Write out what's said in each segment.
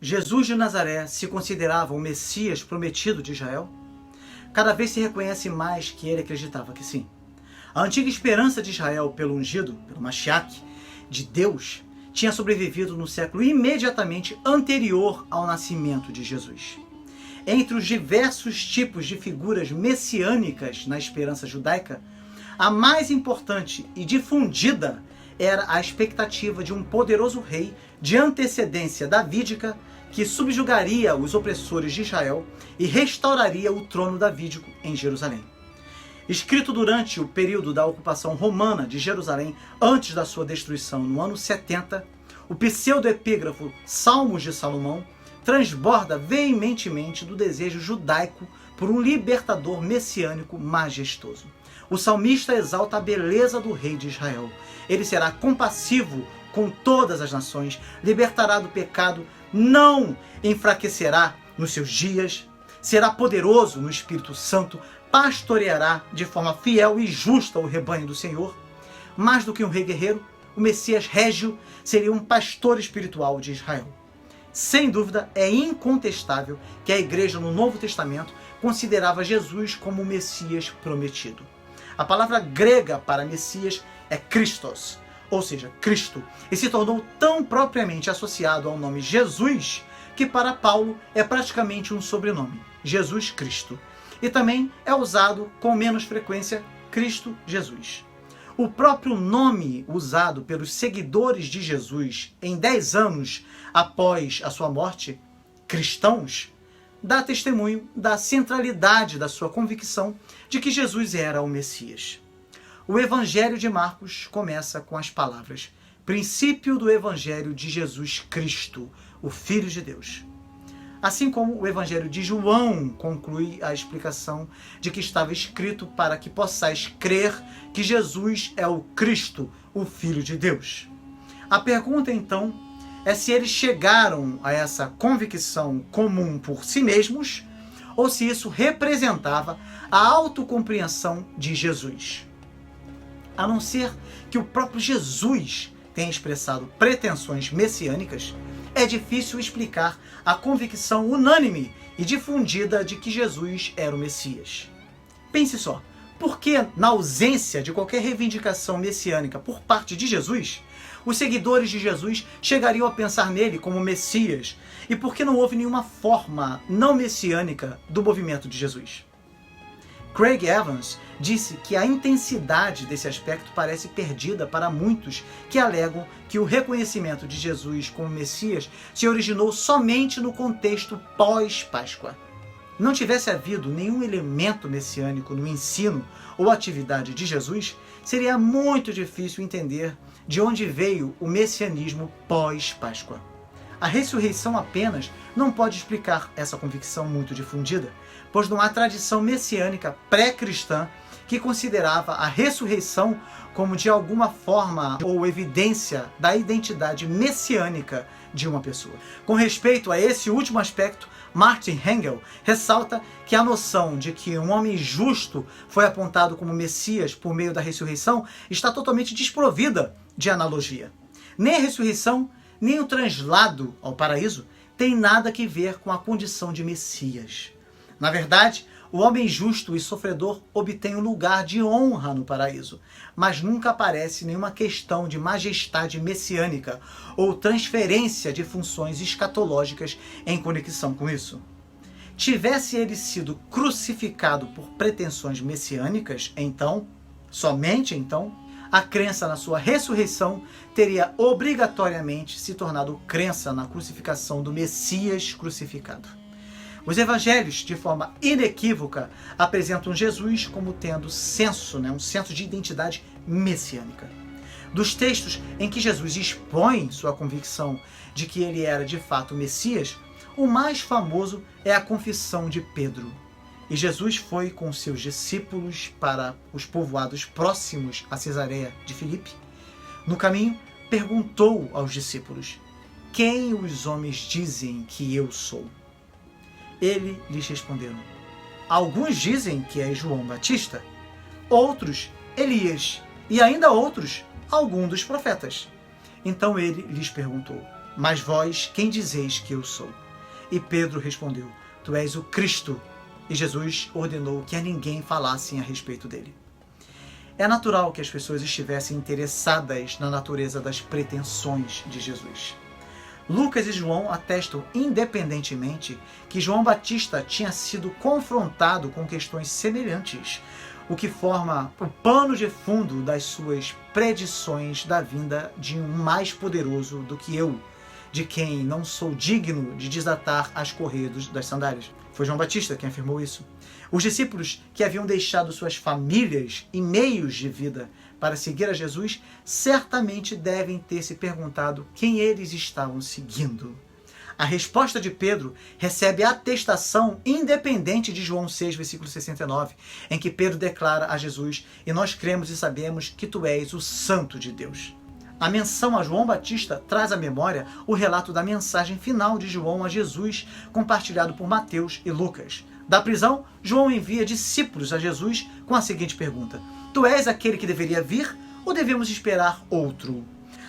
Jesus de Nazaré se considerava o Messias prometido de Israel? Cada vez se reconhece mais que ele acreditava que sim. A antiga esperança de Israel pelo ungido, pelo Mashiach, de Deus, tinha sobrevivido no século imediatamente anterior ao nascimento de Jesus. Entre os diversos tipos de figuras messiânicas na esperança judaica, a mais importante e difundida era a expectativa de um poderoso rei de antecedência davídica que subjugaria os opressores de Israel e restauraria o trono davídico em Jerusalém. Escrito durante o período da ocupação romana de Jerusalém, antes da sua destruição no ano 70, o pseudoepígrafo Salmos de Salomão transborda veementemente do desejo judaico por um libertador messiânico majestoso. O salmista exalta a beleza do rei de Israel. Ele será compassivo com todas as nações, libertará do pecado, não enfraquecerá nos seus dias, será poderoso no Espírito Santo, pastoreará de forma fiel e justa o rebanho do Senhor. Mais do que um rei guerreiro, o Messias régio seria um pastor espiritual de Israel. Sem dúvida, é incontestável que a igreja no Novo Testamento considerava Jesus como o Messias prometido. A palavra grega para Messias é Christos, ou seja, Cristo, e se tornou tão propriamente associado ao nome Jesus que para Paulo é praticamente um sobrenome, Jesus Cristo. E também é usado com menos frequência Cristo Jesus. O próprio nome usado pelos seguidores de Jesus em 10 anos após a sua morte, cristãos, dá testemunho da centralidade da sua convicção de que Jesus era o Messias. O Evangelho de Marcos começa com as palavras: princípio do Evangelho de Jesus Cristo, o Filho de Deus. Assim como o Evangelho de João conclui a explicação de que estava escrito para que possais crer que Jesus é o Cristo, o Filho de Deus. A pergunta, então, é se eles chegaram a essa convicção comum por si mesmos ou se isso representava a autocompreensão de Jesus. A não ser que o próprio Jesus tenha expressado pretensões messiânicas, é difícil explicar a convicção unânime e difundida de que Jesus era o Messias. Pense só, por que, na ausência de qualquer reivindicação messiânica por parte de Jesus, os seguidores de Jesus chegariam a pensar nele como Messias, e por que não houve nenhuma forma não messiânica do movimento de Jesus? Craig Evans disse que a intensidade desse aspecto parece perdida para muitos que alegam que o reconhecimento de Jesus como Messias se originou somente no contexto pós-Páscoa. Não tivesse havido nenhum elemento messiânico no ensino ou atividade de Jesus, seria muito difícil entender de onde veio o messianismo pós-Páscoa. A ressurreição apenas não pode explicar essa convicção muito difundida, pois não há tradição messiânica pré-cristã que considerava a ressurreição como de alguma forma ou evidência da identidade messiânica de uma pessoa. Com respeito a esse último aspecto, Martin Engel ressalta que a noção de que um homem justo foi apontado como Messias por meio da ressurreição está totalmente desprovida de analogia. Nem a ressurreição, nem o translado ao paraíso tem nada a ver com a condição de Messias. Na verdade, o homem justo e sofredor obtém um lugar de honra no paraíso, mas nunca aparece nenhuma questão de majestade messiânica ou transferência de funções escatológicas em conexão com isso. Tivesse ele sido crucificado por pretensões messiânicas, então, somente então, a crença na sua ressurreição teria obrigatoriamente se tornado crença na crucificação do Messias crucificado. Os evangelhos, de forma inequívoca, apresentam Jesus como tendo um senso de identidade messiânica. Dos textos em que Jesus expõe sua convicção de que ele era de fato o Messias, o mais famoso é a confissão de Pedro. E Jesus foi com seus discípulos para os povoados próximos a Cesareia de Filipe. No caminho, perguntou aos discípulos: quem os homens dizem que eu sou? Ele lhes respondeu: alguns dizem que é João Batista, outros Elias, e ainda outros, algum dos profetas. Então ele lhes perguntou: Mas vós, quem dizeis que eu sou? E Pedro respondeu: Tu és o Cristo. E Jesus ordenou que a ninguém falassem a respeito dele. É natural que as pessoas estivessem interessadas na natureza das pretensões de Jesus. Lucas e João atestam independentemente que João Batista tinha sido confrontado com questões semelhantes, o que forma o pano de fundo das suas predições da vinda de um mais poderoso do que eu, de quem não sou digno de desatar as correias das sandálias. Foi João Batista quem afirmou isso. Os discípulos que haviam deixado suas famílias e meios de vida para seguir a Jesus, certamente devem ter se perguntado quem eles estavam seguindo. A resposta de Pedro recebe atestação independente de João 6, versículo 69, em que Pedro declara a Jesus: e nós cremos e sabemos que tu és o Santo de Deus. A menção a João Batista traz à memória o relato da mensagem final de João a Jesus, compartilhado por Mateus e Lucas. Da prisão, João envia discípulos a Jesus com a seguinte pergunta: Tu és aquele que deveria vir ou devemos esperar outro?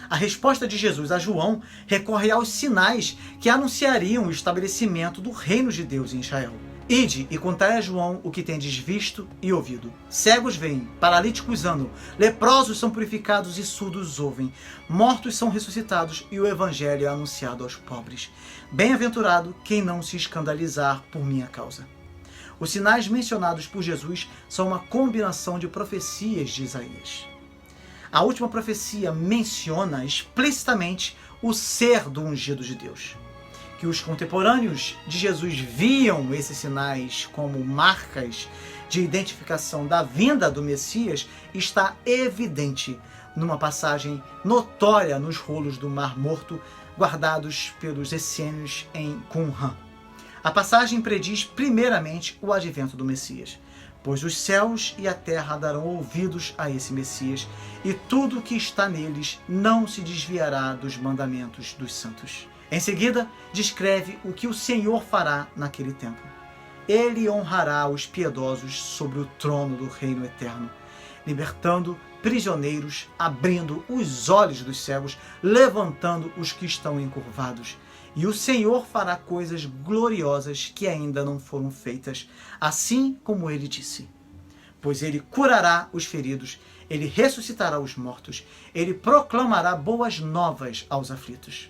A resposta de Jesus a João recorre aos sinais que anunciariam o estabelecimento do reino de Deus em Israel. Ide e contai a João o que tendes visto e ouvido. Cegos veem, paralíticos andam, leprosos são purificados e surdos ouvem, mortos são ressuscitados e o evangelho é anunciado aos pobres. Bem-aventurado quem não se escandalizar por minha causa. Os sinais mencionados por Jesus são uma combinação de profecias de Isaías. A última profecia menciona explicitamente o ser do ungido de Deus. Que os contemporâneos de Jesus viam esses sinais como marcas de identificação da vinda do Messias está evidente numa passagem notória nos rolos do Mar Morto guardados pelos essênios em Qumran. A passagem prediz primeiramente o advento do Messias, pois os céus e a terra darão ouvidos a esse Messias, e tudo que está neles não se desviará dos mandamentos dos santos. Em seguida, descreve o que o Senhor fará naquele tempo. Ele honrará os piedosos sobre o trono do reino eterno, libertando prisioneiros, abrindo os olhos dos cegos, levantando os que estão encurvados. E o Senhor fará coisas gloriosas que ainda não foram feitas, assim como ele disse. Pois ele curará os feridos, ele ressuscitará os mortos, ele proclamará boas novas aos aflitos.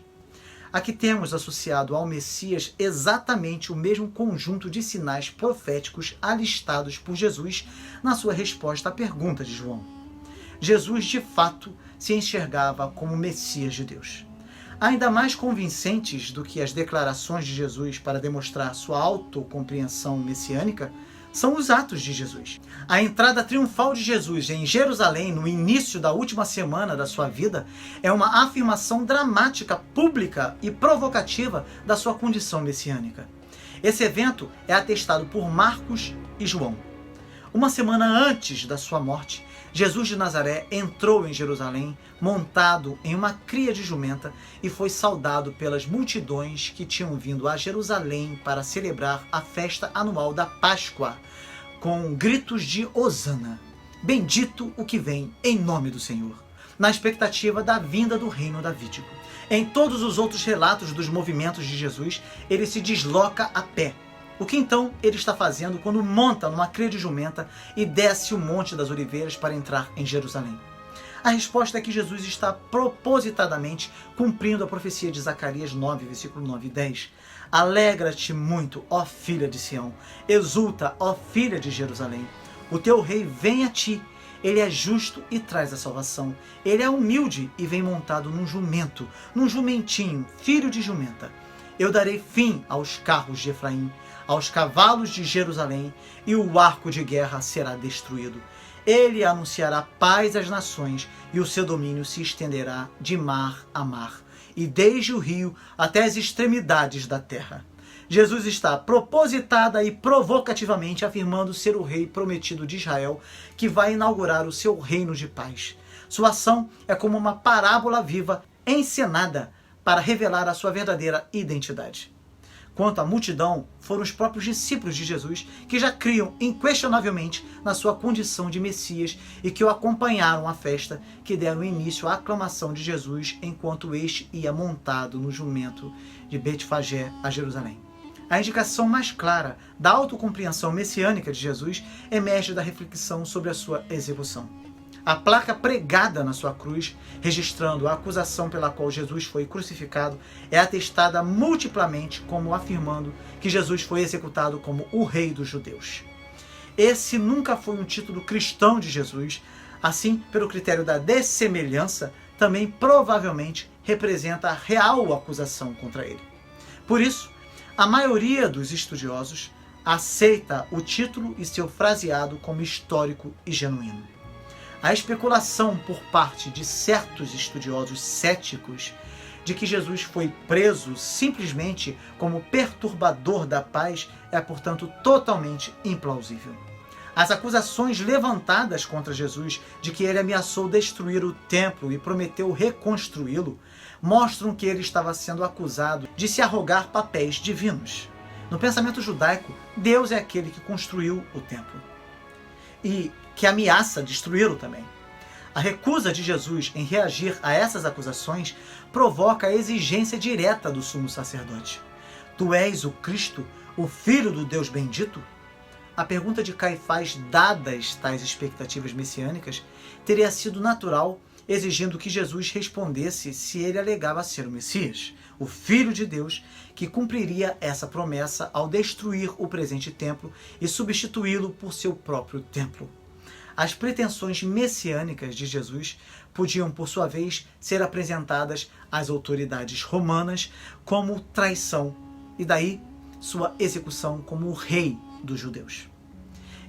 Aqui temos associado ao Messias exatamente o mesmo conjunto de sinais proféticos alistados por Jesus na sua resposta à pergunta de João. Jesus, de fato, se enxergava como Messias de Deus. Ainda mais convincentes do que as declarações de Jesus para demonstrar sua autocompreensão messiânica são os atos de Jesus. A entrada triunfal de Jesus em Jerusalém no início da última semana da sua vida é uma afirmação dramática, pública e provocativa da sua condição messiânica. Esse evento é atestado por Marcos e João. Uma semana antes da sua morte, Jesus de Nazaré entrou em Jerusalém montado em uma cria de jumenta e foi saudado pelas multidões que tinham vindo a Jerusalém para celebrar a festa anual da Páscoa, com gritos de Hosana, bendito o que vem em nome do Senhor, na expectativa da vinda do reino davídico. Em todos os outros relatos dos movimentos de Jesus, ele se desloca a pé. O que então ele está fazendo quando monta numa cria de jumenta e desce o Monte das Oliveiras para entrar em Jerusalém? A resposta é que Jesus está propositadamente cumprindo a profecia de Zacarias 9, versículo 9 e 10. Alegra-te muito, ó filha de Sião, exulta, ó filha de Jerusalém. O teu rei vem a ti, ele é justo e traz a salvação. Ele é humilde e vem montado num jumento, num jumentinho, filho de jumenta. Eu darei fim aos carros de Efraim, aos cavalos de Jerusalém, e o arco de guerra será destruído. Ele anunciará paz às nações, e o seu domínio se estenderá de mar a mar, e desde o rio até as extremidades da terra. Jesus está propositada e provocativamente afirmando ser o rei prometido de Israel, que vai inaugurar o seu reino de paz. Sua ação é como uma parábola viva encenada para revelar a sua verdadeira identidade. quanto à multidão, foram os próprios discípulos de Jesus que já criam inquestionavelmente na sua condição de Messias e que o acompanharam à festa, que deram início à aclamação de Jesus enquanto este ia montado no jumento de Betfagé a Jerusalém. A indicação mais clara da autocompreensão messiânica de Jesus emerge da reflexão sobre a sua execução. A placa pregada na sua cruz, registrando a acusação pela qual Jesus foi crucificado, é atestada multiplamente como afirmando que Jesus foi executado como o Rei dos Judeus. Esse nunca foi um título cristão de Jesus, assim, pelo critério da dessemelhança, também provavelmente representa a real acusação contra ele. Por isso, a maioria dos estudiosos aceita o título e seu fraseado como histórico e genuíno. A especulação por parte de certos estudiosos céticos de que Jesus foi preso simplesmente como perturbador da paz é, portanto, totalmente implausível. As acusações levantadas contra Jesus de que ele ameaçou destruir o templo e prometeu reconstruí-lo mostram que ele estava sendo acusado de se arrogar papéis divinos. No pensamento judaico, Deus é aquele que construiu o templo e que ameaça destruí-lo também. A recusa de Jesus em reagir a essas acusações provoca a exigência direta do sumo sacerdote. Tu és o Cristo, o Filho do Deus bendito? A pergunta de Caifás, dadas tais expectativas messiânicas, teria sido natural, exigindo que Jesus respondesse se ele alegava ser o Messias, o Filho de Deus, que cumpriria essa promessa ao destruir o presente templo e substituí-lo por seu próprio templo. As pretensões messiânicas de Jesus podiam, por sua vez, ser apresentadas às autoridades romanas como traição, e daí sua execução como o rei dos judeus.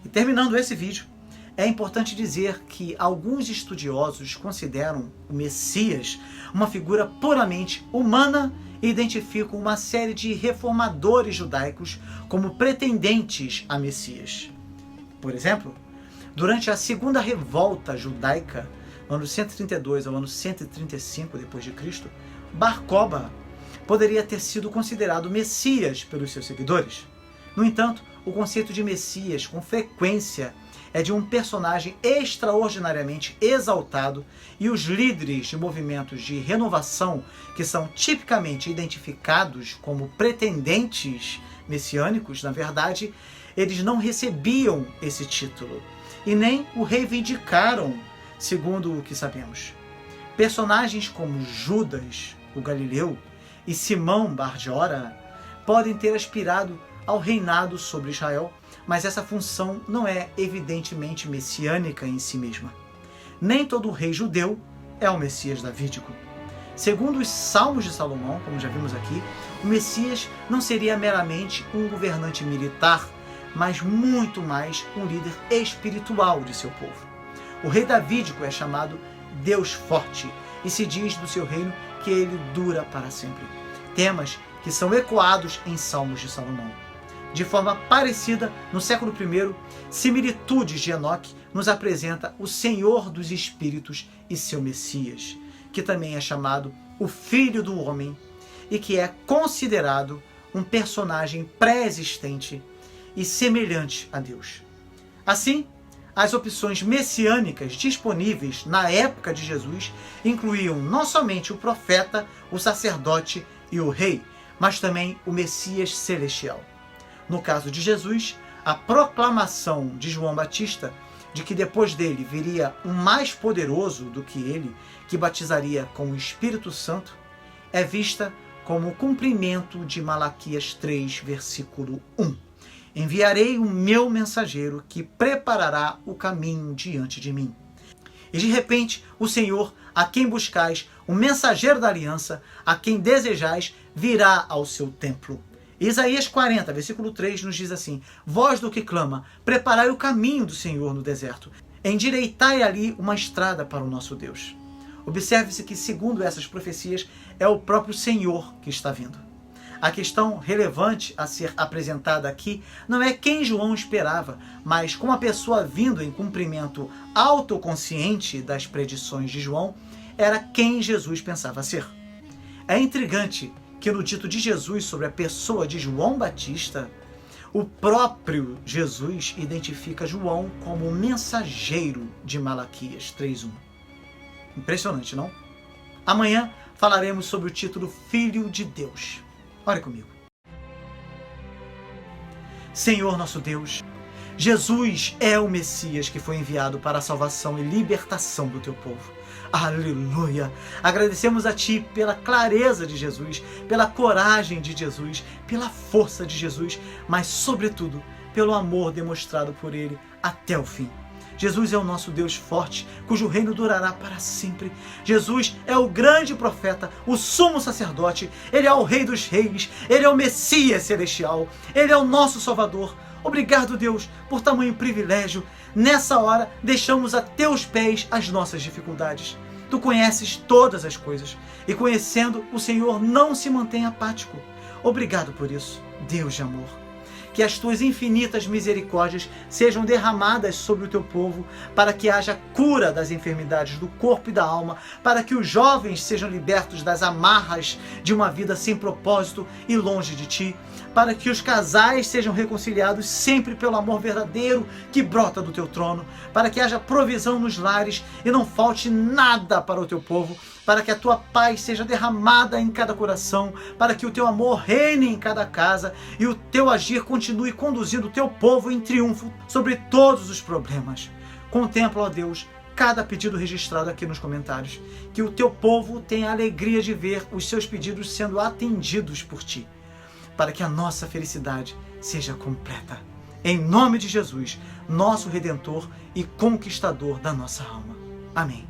E terminando esse vídeo, é importante dizer que alguns estudiosos consideram o Messias uma figura puramente humana e identificam uma série de reformadores judaicos como pretendentes a Messias. Por exemplo, durante a Segunda Revolta Judaica, no ano 132 ao ano 135 d.C., Bar Kokhba poderia ter sido considerado Messias pelos seus seguidores. No entanto, o conceito de Messias, com frequência, é de um personagem extraordinariamente exaltado, e os líderes de movimentos de renovação, que são tipicamente identificados como pretendentes messiânicos, na verdade, eles não recebiam esse título e nem o reivindicaram, segundo o que sabemos. Personagens como Judas, o Galileu, e Simão Bar Jora podem ter aspirado ao reinado sobre Israel, mas essa função não é evidentemente messiânica em si mesma. Nem todo rei judeu é o Messias davídico. Segundo os Salmos de Salomão, como já vimos aqui, o Messias não seria meramente um governante militar, mas muito mais um líder espiritual de seu povo. O rei davídico é chamado Deus Forte e se diz do seu reino que ele dura para sempre. Temas que são ecoados em Salmos de Salomão. De forma parecida, no século I, Similitudes de Enoque nos apresenta o Senhor dos Espíritos e seu Messias, que também é chamado o Filho do Homem e que é considerado um personagem pré-existente e semelhante a Deus. Assim, as opções messiânicas disponíveis na época de Jesus incluíam não somente o profeta, o sacerdote e o rei, mas também o Messias celestial. No caso de Jesus, a proclamação de João Batista de que depois dele viria um mais poderoso do que ele, que batizaria com o Espírito Santo, é vista como o cumprimento de Malaquias 3, versículo 1. Enviarei o meu mensageiro que preparará o caminho diante de mim. E de repente, o Senhor, a quem buscais, o mensageiro da aliança, a quem desejais, virá ao seu templo. Isaías 40, versículo 3 nos diz assim: Voz do que clama, preparai o caminho do Senhor no deserto, endireitai ali uma estrada para o nosso Deus. Observe-se que, segundo essas profecias, é o próprio Senhor que está vindo. A questão relevante a ser apresentada aqui não é quem João esperava, mas como a pessoa vindo em cumprimento autoconsciente das predições de João, era quem Jesus pensava ser. É intrigante que no dito de Jesus sobre a pessoa de João Batista, o próprio Jesus identifica João como o mensageiro de Malaquias 3:1. Impressionante, não? Amanhã falaremos sobre o título Filho de Deus. Ore comigo. Senhor nosso Deus, Jesus é o Messias que foi enviado para a salvação e libertação do teu povo. Aleluia! Agradecemos a Ti pela clareza de Jesus, pela coragem de Jesus, pela força de Jesus, mas sobretudo pelo amor demonstrado por Ele até o fim. Jesus é o nosso Deus forte, cujo reino durará para sempre. Jesus é o grande profeta, o sumo sacerdote. Ele é o Rei dos Reis. Ele é o Messias celestial. Ele é o nosso Salvador. Obrigado, Deus, por tamanho privilégio. Nessa hora, deixamos a teus pés as nossas dificuldades. Tu conheces todas as coisas e, conhecendo, o Senhor não se mantém apático. Obrigado por isso, Deus de amor. Que as tuas infinitas misericórdias sejam derramadas sobre o teu povo, para que haja cura das enfermidades do corpo e da alma, para que os jovens sejam libertos das amarras de uma vida sem propósito e longe de ti, para que os casais sejam reconciliados sempre pelo amor verdadeiro que brota do teu trono, para que haja provisão nos lares e não falte nada para o teu povo, para que a tua paz seja derramada em cada coração, para que o teu amor reine em cada casa e o teu agir continue conduzindo o teu povo em triunfo sobre todos os problemas. Contempla, ó Deus, cada pedido registrado aqui nos comentários, que o teu povo tenha a alegria de ver os seus pedidos sendo atendidos por ti, para que a nossa felicidade seja completa. Em nome de Jesus, nosso Redentor e Conquistador da nossa alma. Amém.